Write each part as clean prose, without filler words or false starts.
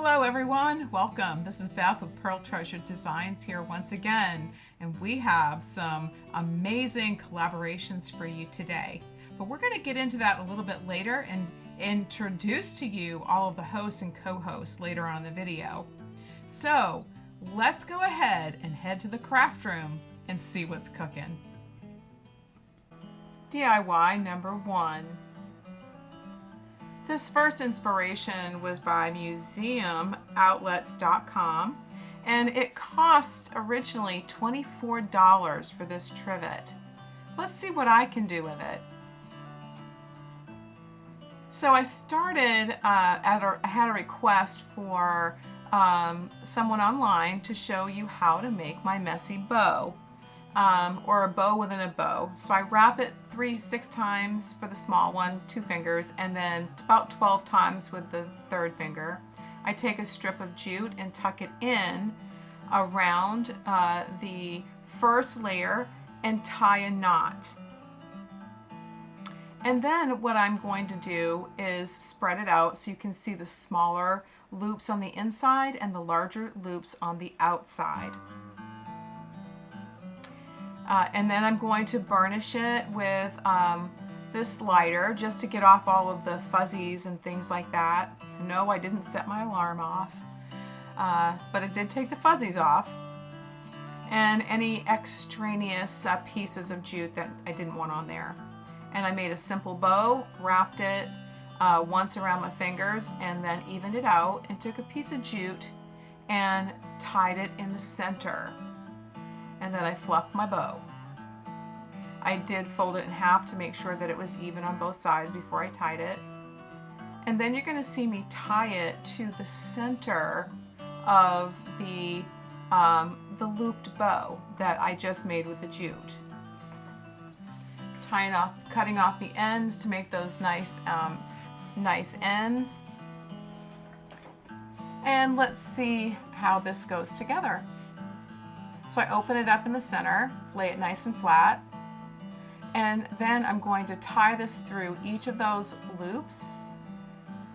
Hello everyone, welcome. This is Beth with Pearl Treasure Designs here once again, and we have some amazing collaborations for you today. But we're going to get into that a little bit later and introduce to you all of the hosts and co-hosts later on in the video. So let's go ahead and head to the craft room and see what's cooking. DIY number 1. This first inspiration was by museumovtlets.com, and it cost originally $24 for this trivet. Let's see what I can do with it. So I started, I had a request for someone online to show you how to make my messy bow. Or a bow within a bow. So I wrap it 3-6 times for the small one, 2 fingers, and then about 12 times with the 3rd finger. I take a strip of jute and tuck it in around the first layer and tie a knot. And then what I'm going to do is spread it out so you can see the smaller loops on the inside and the larger loops on the outside. And then I'm going to burnish it with this lighter just to get off all of the fuzzies and things like that. No, I didn't set my alarm off, but it did take the fuzzies off and any extraneous pieces of jute that I didn't want on there. And I made a simple bow, wrapped it once around my fingers, and then evened it out and took a piece of jute and tied it in the center. And then I fluffed my bow. I did fold it in half to make sure that it was even on both sides before I tied it. And then you're going to see me tie it to the center of the looped bow that I just made with the jute. Cutting off the ends to make those nice ends. And let's see how this goes together. So I open it up in the center, lay it nice and flat, and then I'm going to tie this through each of those loops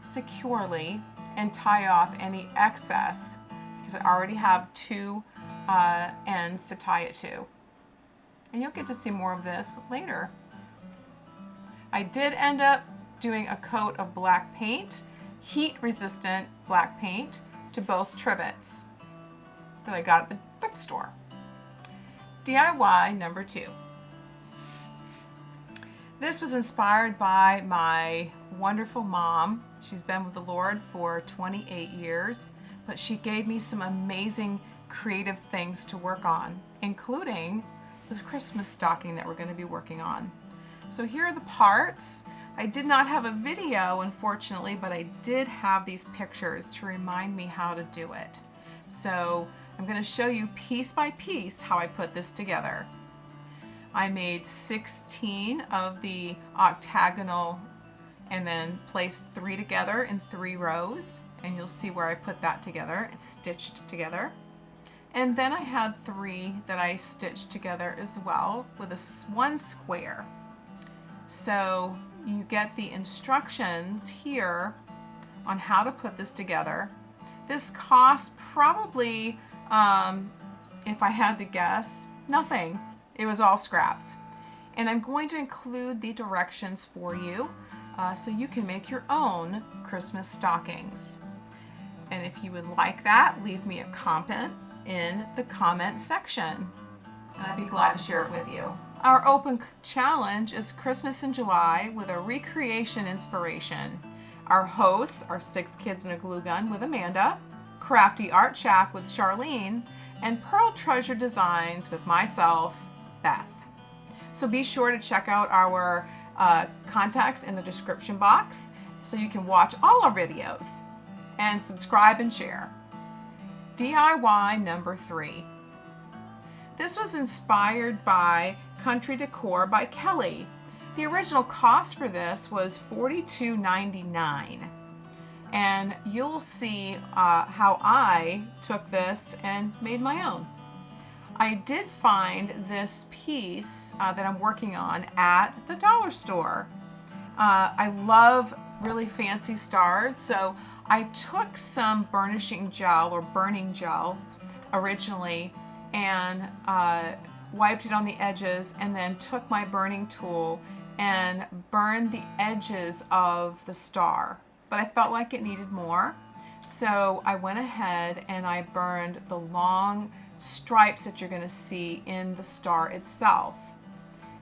securely and tie off any excess because I already have 2 ends to tie it to. And you'll get to see more of this later. I did end up doing a coat of black paint, heat-resistant black paint, to both trivets that I got at the thrift store. DIY number 2. This was inspired by my wonderful mom. She's been with the Lord for 28 years, but she gave me some amazing creative things to work on, including the Christmas stocking that we're going to be working on. So here are the parts. I did not have a video, unfortunately, but I did have these pictures to remind me how to do it. So I'm going to show you piece by piece how I put this together. I made 16 of the octagonal and then placed 3 together in 3 rows, and you'll see where I put that together. It's stitched together. And then I had 3 that I stitched together as well with one square. So you get the instructions here on how to put this together. This cost probably, if I had to guess, nothing. It was all scraps. And I'm going to include the directions for you so you can make your own Christmas stockings. And if you would like that, leave me a comment in the comment section. And I'd be glad to share it with you. Our open challenge is Christmas in July with a recreation inspiration. Our hosts are 6 Kids and a Glue Gun with Amanda, Crafty Art Shack with Charlene, and Pearl Treasure Designs with myself, Beth. So be sure to check out our contacts in the description box so you can watch all our videos and subscribe and share. DIY number 3. This was inspired by Country Decor by Kelly. The original cost for this was $42.99. And you'll see how I took this and made my own. I did find this piece that I'm working on at the dollar store. I love really fancy stars, so I took some burnishing gel or burning gel originally and wiped it on the edges, and then took my burning tool and burned the edges of the star. But I felt like it needed more. So I went ahead and I burned the long stripes that you're going to see in the star itself.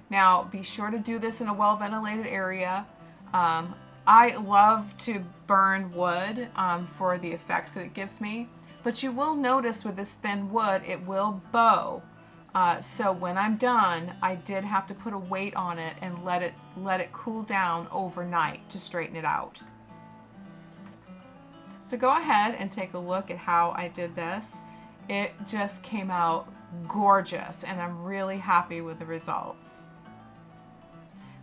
Now, be sure to do this in a well-ventilated area. I love to burn wood for the effects that it gives me, but you will notice with this thin wood, it will bow. So when I'm done, I did have to put a weight on it and let it cool down overnight to straighten it out. So go ahead and take a look at how I did this. It just came out gorgeous, and I'm really happy with the results.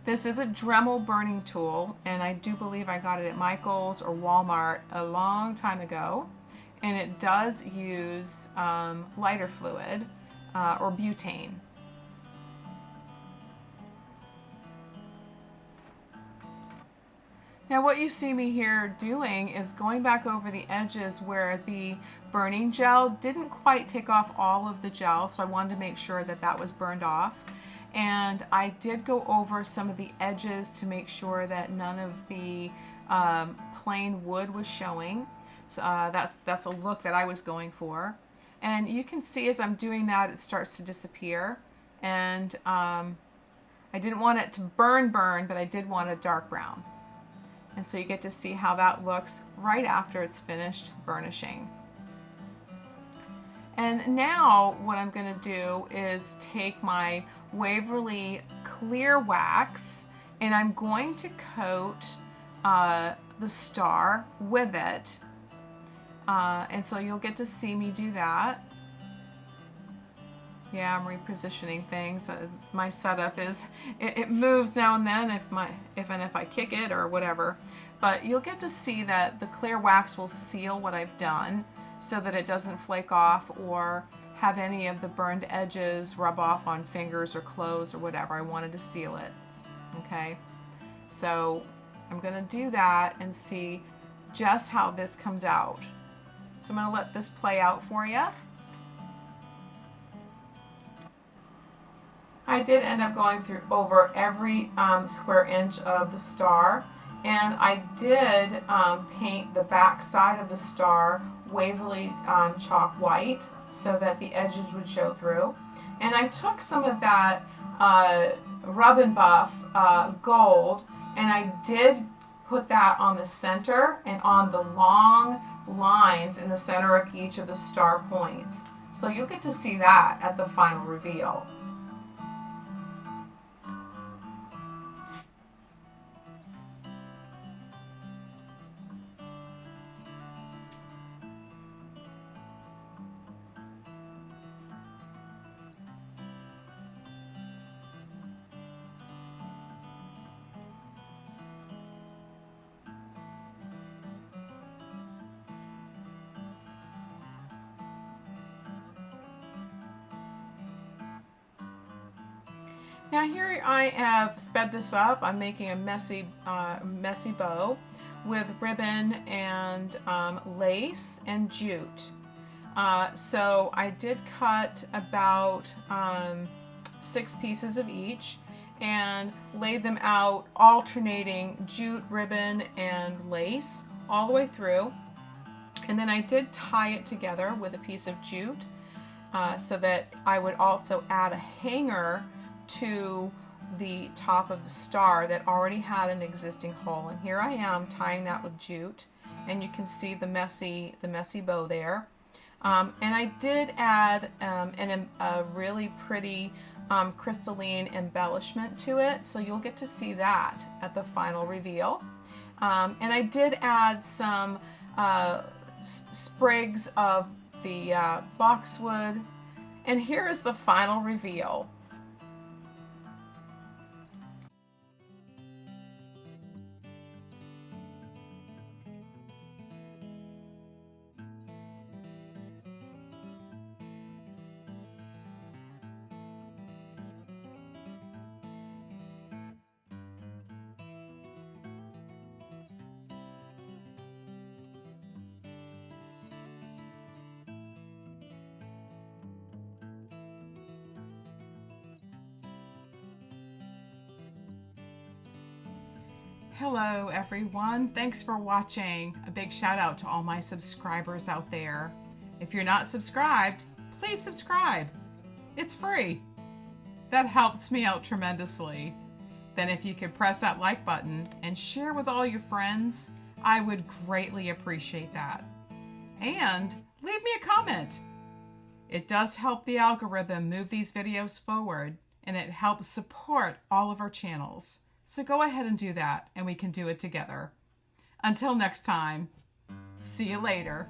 This is a Dremel burning tool, and I do believe I got it at Michael's or Walmart a long time ago. And it does use lighter fluid or butane. Now what you see me here doing is going back over the edges where the burning gel didn't quite take off all of the gel, so I wanted to make sure that that was burned off. And I did go over some of the edges to make sure that none of the plain wood was showing. So that's a look that I was going for. And you can see as I'm doing that, it starts to disappear. And I didn't want it to burn, but I did want a dark brown. And so you get to see how that looks right after it's finished burnishing. And now what I'm going to do is take my Waverly clear wax, and I'm going to coat the star with it. And so you'll get to see me do that. Yeah, I'm repositioning things. My setup is, it moves now and then if I kick it or whatever. But you'll get to see that the clear wax will seal what I've done so that it doesn't flake off or have any of the burned edges rub off on fingers or clothes or whatever. I wanted to seal it. Okay, so I'm going to do that and see just how this comes out. So I'm going to let this play out for you. I did end up going through over every square inch of the star, and I did paint the back side of the star Waverly chalk white so that the edges would show through. And I took some of that Rub and Buff gold, and I did put that on the center and on the long lines in the center of each of the star points. So you'll get to see that at the final reveal. Now here I have sped this up. I'm making a messy bow with ribbon and lace and jute. So I did cut about 6 pieces of each and laid them out alternating jute, ribbon, and lace all the way through. And then I did tie it together with a piece of jute so that I would also add a hanger to the top of the star that already had an existing hole. And here I am tying that with jute, and you can see the messy bow there. And I did add a really pretty crystalline embellishment to it, so you'll get to see that at the final reveal. And I did add some sprigs of the boxwood, and here is the final reveal. Hello everyone, thanks for watching. A big shout out to all my subscribers out there. If you're not subscribed, please subscribe. It's free. That helps me out tremendously. Then if you could press that like button and share with all your friends, I would greatly appreciate that. And leave me a comment. It does help the algorithm move these videos forward, and it helps support all of our channels. So go ahead and do that, and we can do it together. Until next time, see you later.